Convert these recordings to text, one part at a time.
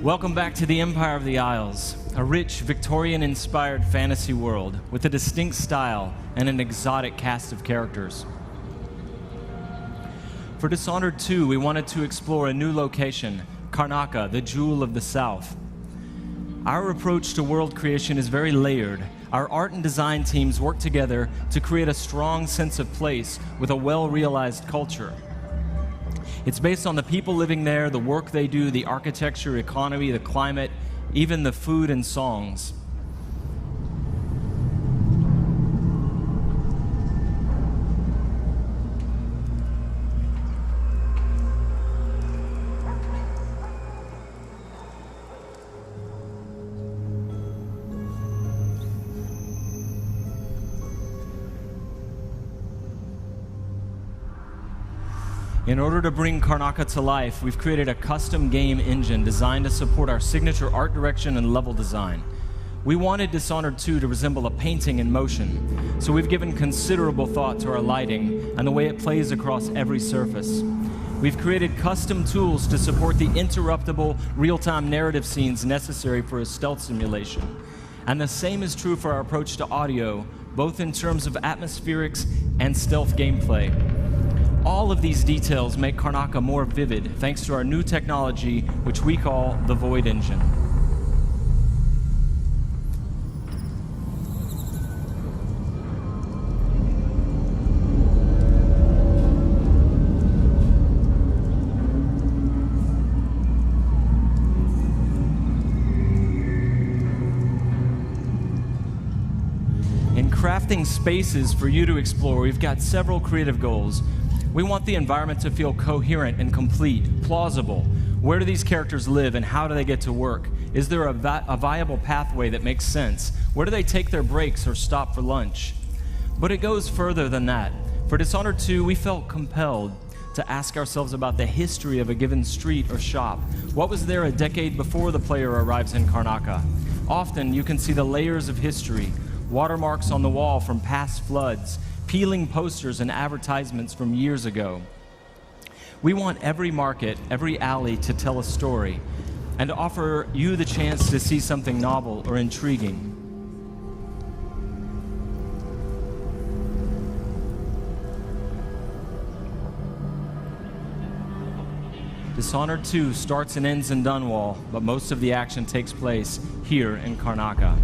Welcome back to the Empire of the Isles, a rich, Victorian-inspired fantasy world with a distinct style and an exotic cast of characters. For Dishonored 2, we wanted to explore a new location, Karnaca, the Jewel of the South. Our approach to world creation is very layered. Our art and design teams work together to create a strong sense of place with a well-realized culture. It's based on the people living there, the work they do, the architecture, economy, the climate, even the food and songs. In order to bring Karnaca to life, we've created a custom game engine designed to support our signature art direction and level design. We wanted Dishonored 2 to resemble a painting in motion, so we've given considerable thought to our lighting and the way it plays across every surface. We've created custom tools to support the interruptible, real-time narrative scenes necessary for a stealth simulation. And the same is true for our approach to audio, both in terms of atmospherics and stealth gameplay. All of these details make Karnaca more vivid thanks to our new technology, which we call the Void Engine. In crafting spaces for you to explore, we've got several creative goals. We want the environment to feel coherent and complete, plausible. Where do these characters live and how do they get to work? Is there a viable pathway that makes sense? Where do they take their breaks or stop for lunch? But it goes further than that. For Dishonored 2, we felt compelled to ask ourselves about the history of a given street or shop. What was there a decade before the player arrives in Karnaca? Often you can see the layers of history, watermarks on the wall from past floods, peeling posters and advertisements from years ago. We want every market, every alley to tell a story and to offer you the chance to see something novel or intriguing. Dishonored 2 starts and ends in Dunwall, but most of the action takes place here in Karnaca.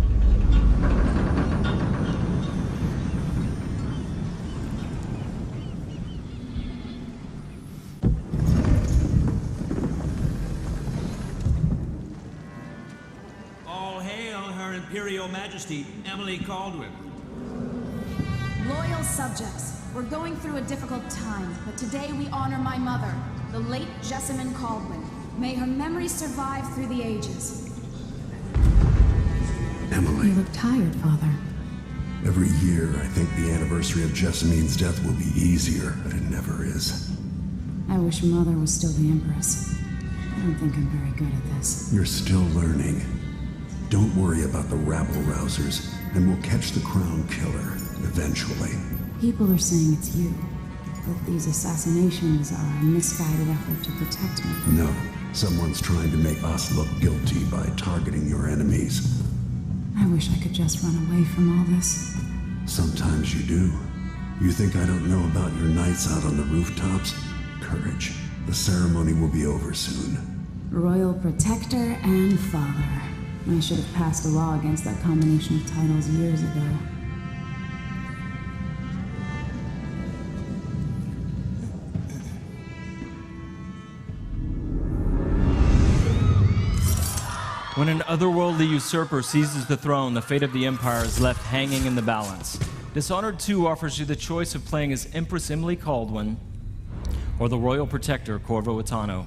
Imperial Majesty, Emily Caldwin. Loyal subjects, we're going through a difficult time, but today we honor my mother, the late Jessamine Caldwin. May her memory survive through the ages. Emily. You look tired, Father. Every year, I think the anniversary of Jessamine's death will be easier, but it never is. I wish Mother was still the Empress. I don't think I'm very good at this. You're still learning. Don't worry about the rabble-rousers, and we'll catch the Crown Killer, eventually. People are saying it's you, that these assassinations are a misguided effort to protect me. No, someone's trying to make us look guilty by targeting your enemies. I wish I could just run away from all this. Sometimes you do. You think I don't know about your nights out on the rooftops? Courage. The ceremony will be over soon. Royal Protector and Father. I should have passed a law against that combination of titles years ago. When an otherworldly usurper seizes the throne, the fate of the Empire is left hanging in the balance. Dishonored 2 offers you the choice of playing as Empress Emily Caldwin or the Royal Protector, Corvo Attano.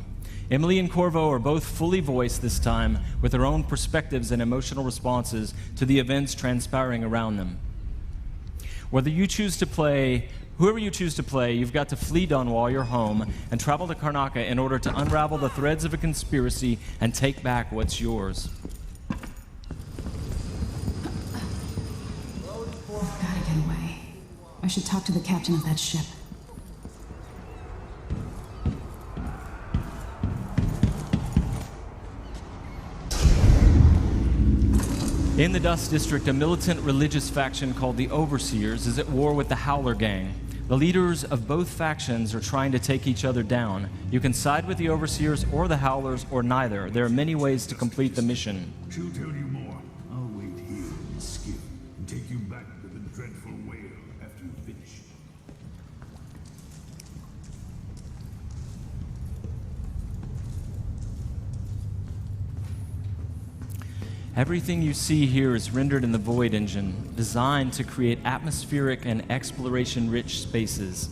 Emily and Corvo are both fully voiced this time with their own perspectives and emotional responses to the events transpiring around them. Whoever you choose to play, you've got to flee Dunwall, your home, and travel to Karnaca in order to unravel the threads of a conspiracy and take back what's yours. I've got to get away. I should talk to the captain of that ship. In the Dust District, a militant religious faction called the Overseers is at war with the Howler Gang. The leaders of both factions are trying to take each other down. You can side with the Overseers or the Howlers or neither. There are many ways to complete the mission. She'll tell you more. I'll wait here in the skiff and take you back to the dreadful whale after you finish. Everything you see here is rendered in the Void engine, designed to create atmospheric and exploration-rich spaces.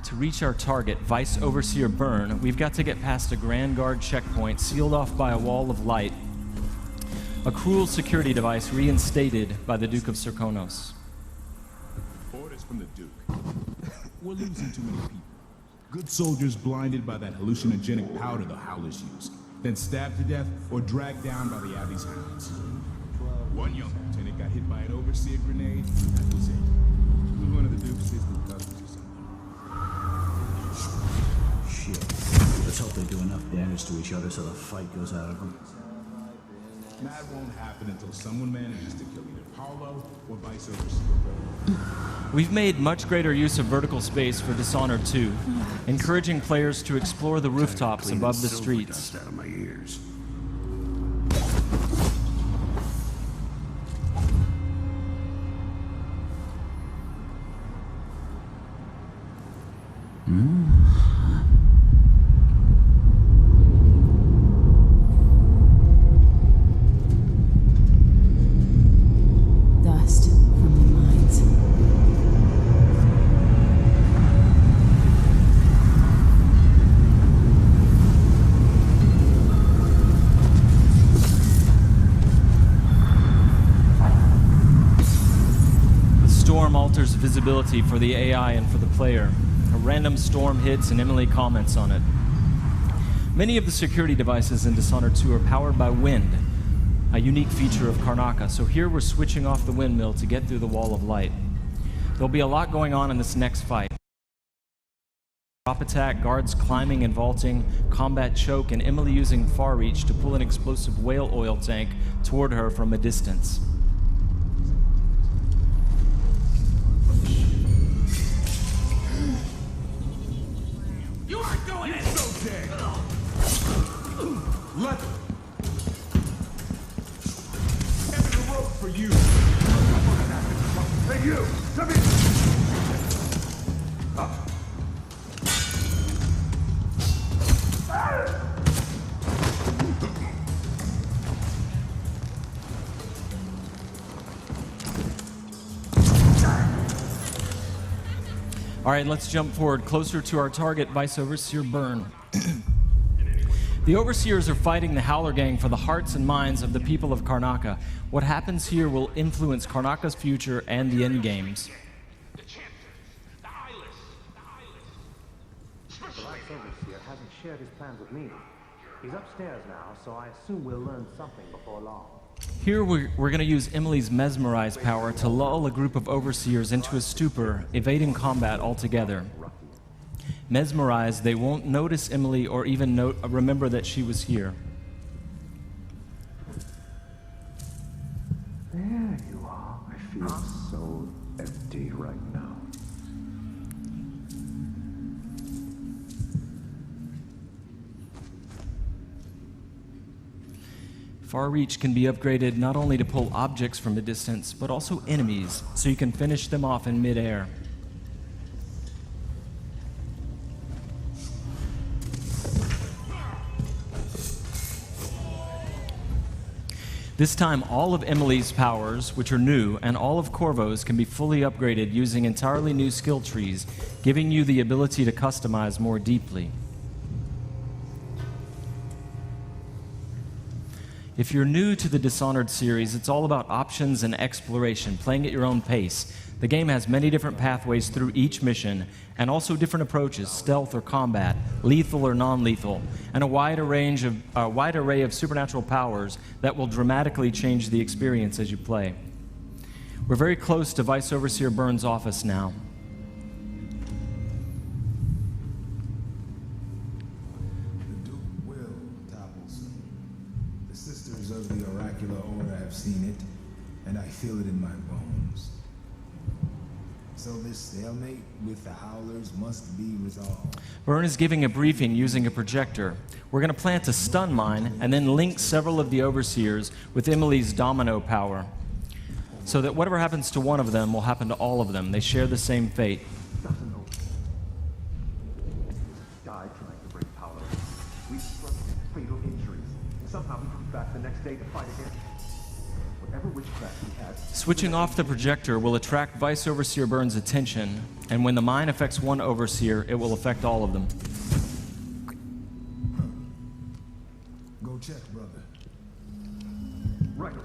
To reach our target, Vice Overseer Byrne, we've got to get past a Grand Guard checkpoint sealed off by a wall of light. A cruel security device reinstated by the Duke of Serkonos. Orders from the Duke. We're losing too many people. Good soldiers blinded by that hallucinogenic powder the Howlers use, then stabbed to death or dragged down by the Abbey's hounds. One young lieutenant got hit by an Overseer grenade. That was it. He was one of the Duke's distant cousins or something. Shit. Let's hope they do enough damage to each other so the fight goes out of them. That won't happen until someone manages to kill either Paulo or Vice Overseer. We've made much greater use of vertical space for Dishonored 2, encouraging players to explore the rooftops above the streets. Out of my ears. Dust from the mines. The storm alters visibility for the AI and for the player. A random storm hits and Emily comments on it. Many of the security devices in Dishonored 2 are powered by wind, a unique feature of Karnaca, so here we're switching off the windmill to get through the wall of light. There'll be a lot going on in this next fight. Drop attack, guards climbing and vaulting, combat choke, and Emily using far reach to pull an explosive whale oil tank toward her from a distance. You aren't going in! So dead! Let them! End the rope for you! Hey you! Come here! All right, let's jump forward closer to our target, Vice Overseer Byrne. The Overseers are fighting the Howler Gang for the hearts and minds of the people of Karnaca. What happens here will influence Karnaca's future and the endgames. The champion! The eyeless! The Vice Overseer hasn't shared his plans with me. He's upstairs now, so I assume we'll learn something before long. Here we're going to use Emily's Mesmerize power to lull a group of Overseers into a stupor, evading combat altogether. Mesmerized, they won't notice Emily or even remember that she was here. There you are. I feel so empty right now. Far Reach can be upgraded not only to pull objects from a distance, but also enemies, so you can finish them off in midair. This time, all of Emily's powers, which are new, and all of Corvo's can be fully upgraded using entirely new skill trees, giving you the ability to customize more deeply. If you're new to the Dishonored series, it's all about options and exploration, playing at your own pace. The game has many different pathways through each mission, and also different approaches, stealth or combat, lethal or non-lethal, and a wide array of supernatural powers that will dramatically change the experience as you play. We're very close to Vice Overseer Burns' office now. The Duke will topple soon. The Sisters of the Oracular Order have seen it, and I feel it in my bones. So this stalemate with the Howlers must be resolved. Byrne is giving a briefing using a projector. We're going to plant a stun mine and then link several of the Overseers with Emily's domino power, so that whatever happens to one of them will happen to all of them. They share the same fate. Doesn't know. Died trying to bring power. We suffered fatal injuries. Somehow we come back the next day to fight again. Whatever witchcraft he has. Switching off the projector will attract Vice Overseer Burns' attention, and when the mine affects one Overseer, it will affect all of them. Go check, brother. Right away.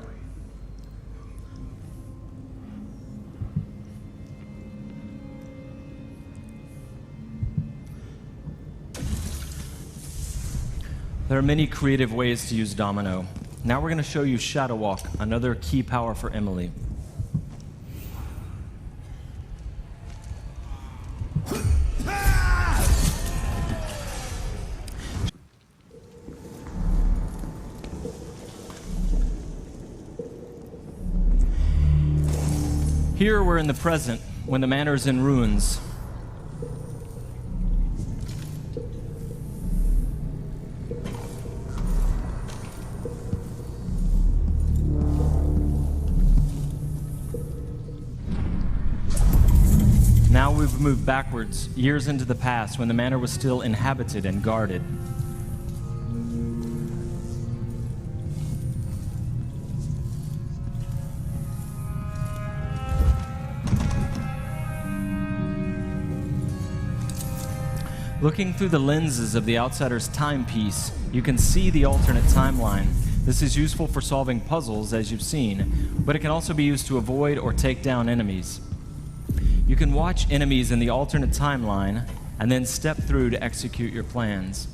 There are many creative ways to use Domino. Now we're going to show you Shadow Walk, another key power for Emily. Here we're in the present, when the manor is in ruins. Now we've moved backwards, years into the past, when the manor was still inhabited and guarded. Looking through the lenses of the outsider's timepiece, you can see the alternate timeline. This is useful for solving puzzles, as you've seen, but it can also be used to avoid or take down enemies. You can watch enemies in the alternate timeline and then step through to execute your plans.